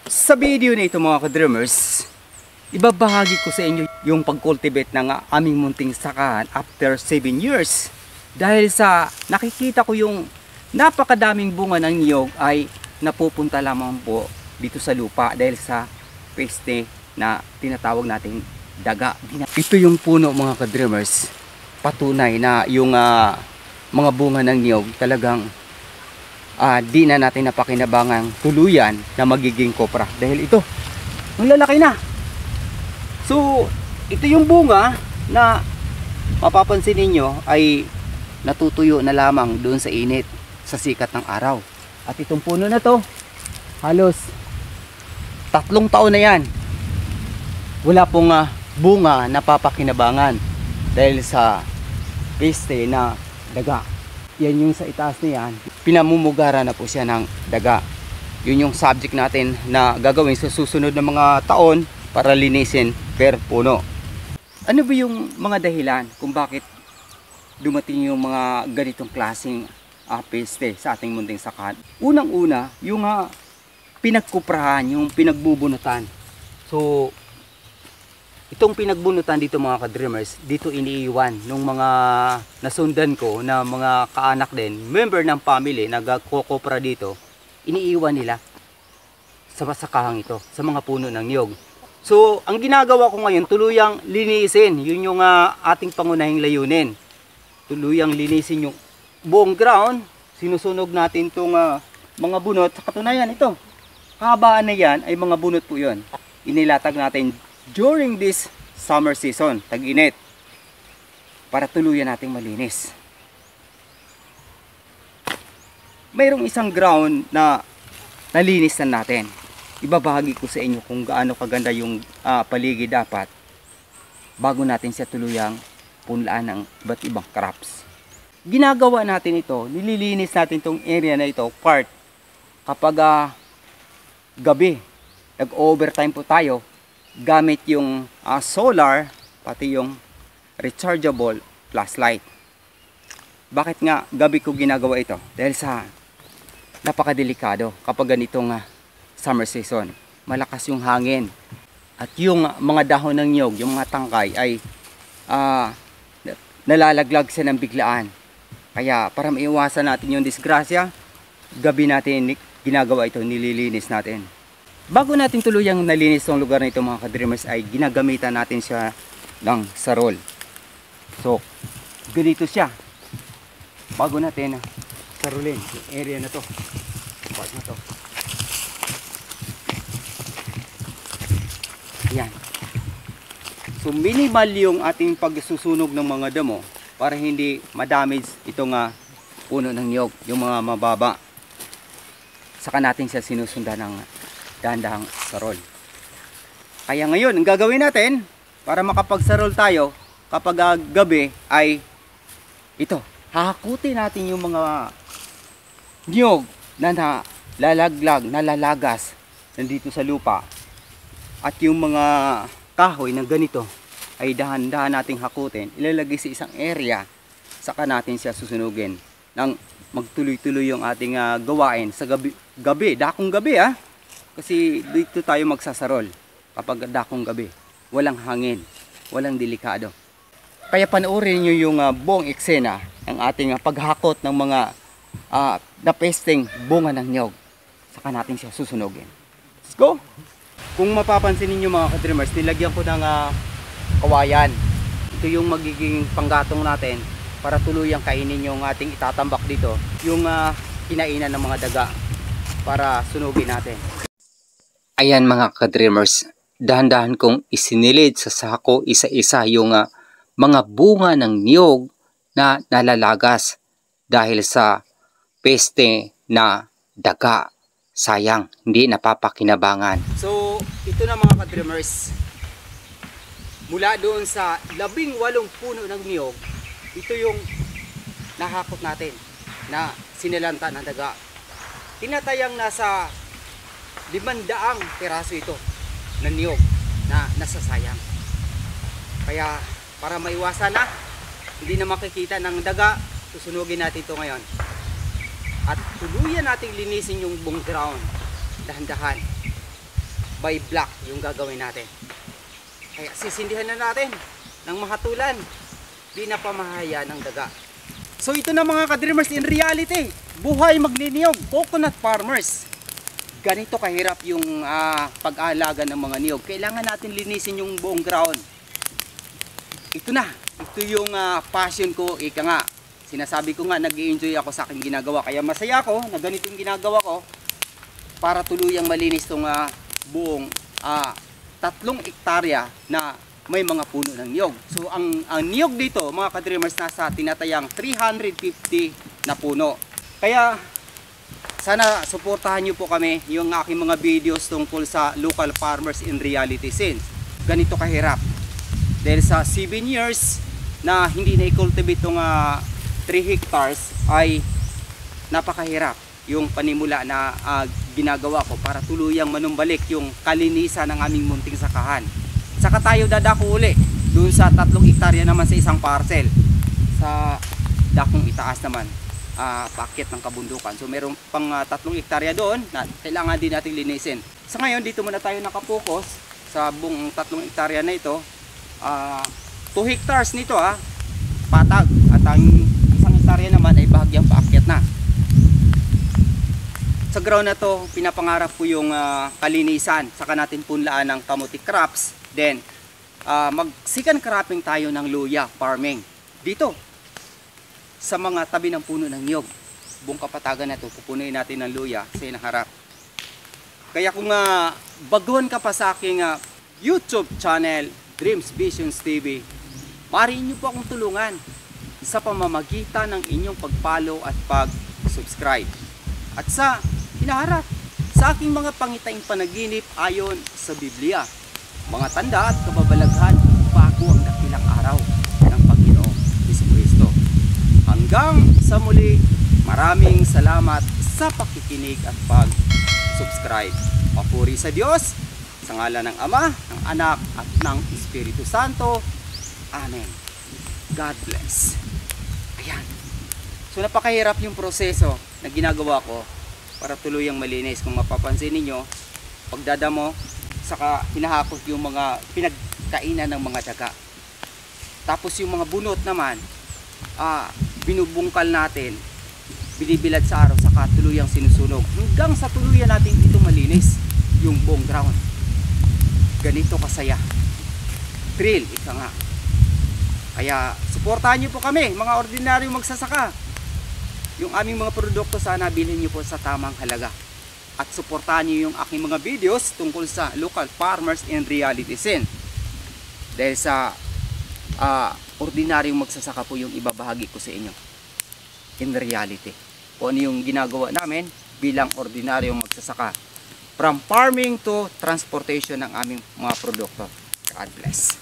Sa video na ito mga ka-dreamers, ibabahagi ko sa inyo yung pag-cultivate ng aming munting sakahan after 7 years. Dahil sa nakikita ko yung napakadaming bunga ng niyog ay napupunta lamang po dito sa lupa dahil sa peste na tinatawag nating daga. Ito yung puno mga ka-dreamers, patunay na yung mga bunga ng niyog talagang di na natin napakinabangang tuluyan na magiging kopra dahil ito ang lalaki na. So ito yung bunga na mapapansin ninyo ay natutuyo na lamang doon sa init, sa sikat ng araw. At itong puno na to halos 3 taon na yan, wala pong bunga na papakinabangan dahil sa peste na daga. Yan yung sa itaas na yan, pinamumugara na po siya ng daga. Yun yung subject natin na gagawin sa susunod na mga taon para linisin per puno. Ano ba yung mga dahilan kung bakit dumating yung mga ganitong klaseng peste sa ating munting sakahan? Unang-una, yung pinagkuprahan, yung pinagbubunutan. So itong pinagbunutan dito mga ka-dreamers, dito iniiwan nung mga nasundan ko na mga kaanak din, member ng family, nagkokopra dito, iniiwan nila sa masakahang ito, sa mga puno ng niyog. So, ang ginagawa ko ngayon, tuluyang linisin. Yun yung ating pangunahing layunin. Tuluyang linisin yung buong ground. Sinusunog natin itong mga bunot. Sa katunayan, ito, kahabaan na yan ay mga bunot po yun. Inilatag natin during this summer season, tag-init, para tuluyan nating malinis. Mayroong isang ground na nalinis na natin. Ibabahagi ko sa inyo kung gaano kaganda yung paligid dapat bago natin siya tuluyang punlaan ng iba't ibang crops. Ginagawa natin ito, nililinis natin itong area na ito, part, kapag gabi, nag-overtime po tayo, gamit yung solar, pati yung rechargeable flashlight. Bakit nga gabi ko ginagawa ito? Dahil sa napakadelikado kapag ganitong summer season. Malakas yung hangin. At yung mga dahon ng niyog, yung mga tangkay ay nalalaglag siya ng biglaan. Kaya para maiwasan natin yung disgrasya, gabi natin ginagawa ito, nililinis natin. Bago natin tuluyang nalinis itong lugar na ito mga ka-dreamers ay ginagamitan natin siya ng sarol. So, ganito siya. Bago natin sarulin yung area na to. Part na to. Yan. So, minimal yung ating pagsusunog ng mga damo para hindi madamage itong puno ng niyog, yung mga mababa. Saka natin siya sinusundan ng dahan-dahang sarol. Kaya ngayon, ang gagawin natin para makapagsarol tayo kapag gabi ay ito. Hahakutin natin yung mga niyog na nalalaglag, nalalagas nandito sa lupa. At yung mga kahoy na ganito ay dahan-dahan nating hakutin. Ilalagay sa isang area, saka natin siya susunugin nang magtuloy-tuloy yung ating gawain sa gabi, dakong gabi Kasi dito tayo magsasarol kapag dakong gabi. Walang hangin, walang delikado. Kaya panoorin nyo yung buong eksena ng ating paghakot ng mga napesteng bunga ng niyog. Saka natin siya susunugin. Let's go! Kung mapapansin niyo mga ka-dreamers, nilagyan ko ng kawayan. Ito yung magiging panggatong natin para tuluyang kainin yung ating itatambak dito. Yung kinainan ng mga daga para sunugin natin. Ayan mga ka-dreamers, dahan-dahan kong isinilid sa sako isa-isa yung mga bunga ng niyog na nalalagas dahil sa peste na daga. Sayang, hindi napapakinabangan. So, ito na mga ka-dreamers. Mula doon sa 18 puno ng niyog, ito yung nahakot natin na sinilanta ng daga. Tinatayang nasa 500 piraso ito na niyog na nasasayang. Kaya para maiwasan na, hindi na makikita ng daga, susunugin natin ito ngayon. At tuluyan nating linisin yung buong ground, dahan-dahan. by block yung gagawin natin. Kaya sisindihan na natin ng mahatulan. Di na pamahaya ng daga. So ito na mga ka-dreamers, in reality, buhay magniniyog, coconut farmers. Ganito kahirap yung pag-aalaga ng mga niyog. Kailangan natin linisin yung buong ground. Ito na, ito yung passion ko, ika nga. Sinasabi ko nga, nag-i-enjoy ako sa aking ginagawa. Kaya masaya ako na ganito yung ginagawa ko para tuluyang malinis itong buong 3 hektarya na may mga puno ng niyog. So ang niyog dito mga ka-dreamers nasa tinatayang 350 na puno. Kaya sana suportahan nyo po kami yung aking mga videos tungkol sa local farmers in reality since ganito kahirap. Dahil sa 7 years na hindi na-cultivate itong 3 hectares ay napakahirap yung panimula na ginagawa ko para tuluyang manumbalik yung kalinisan ng aming munting sakahan. Saka tayo dadako uli doon sa 3 hektarya naman sa isang parcel sa dakong itaas naman, paakyat ng kabundukan. So meron pang 3 hektarya doon na kailangan din natin linisin. Sa ngayon dito muna tayo nakapokus sa buong 3 hektarya na ito. 2 hectares nito patag at ang isang hektarya naman ay bahagyang paakyat na. Sa ground na to pinapangarap ko yung kalinisan, saka natin punlaan ng kamuti crops. Then, mag-second cropping tayo ng luya farming. Dito, sa mga tabi ng puno ng niyog. Buong kapatagan na ito, pupunuin natin ng luya sa inaharap. Kaya kung baguhan ka pa sa aking YouTube channel, Dreams Visions TV, maaari niyo po akong tulungan sa pamamagitan ng inyong pag-follow at pag-subscribe. At sa hinaharap, sa aking mga pangitaing panaginip ayon sa Biblia, mga tanda at kababalaghan bago ang dakilang araw ng Panginoong Jesucristo. Hanggang sa muli, maraming salamat sa pakikinig at pag-subscribe. Papuri sa Diyos, sa ngalan ng Ama, ng Anak at ng Espiritu Santo. Amen. God bless. Ayan. So napakahirap yung proseso na ginagawa ko para tuluyang malinis. Kung mapapansin ninyo, pagdadamo, saka hinahakot yung mga pinagkainan ng mga daga. Tapos yung mga bunot naman, binubungkal natin, binibilad sa araw, saka tuluyang sinusunog. Hanggang sa tuluyan natin ito malinis yung buong ground. Ganito kasaya. Thrill, ika nga. Kaya suportahan nyo po kami, mga ordinaryong magsasaka. Yung aming mga produkto sana bilhin nyo po sa tamang halaga. At suportahan niyo yung aking mga videos tungkol sa local farmers in reality scene. Dahil sa ordinaryong magsasaka po yung ibabahagi ko sa inyo in reality. Kung ano yung ginagawa namin bilang ordinaryong magsasaka. From farming to transportation ng aming mga produkto. God bless.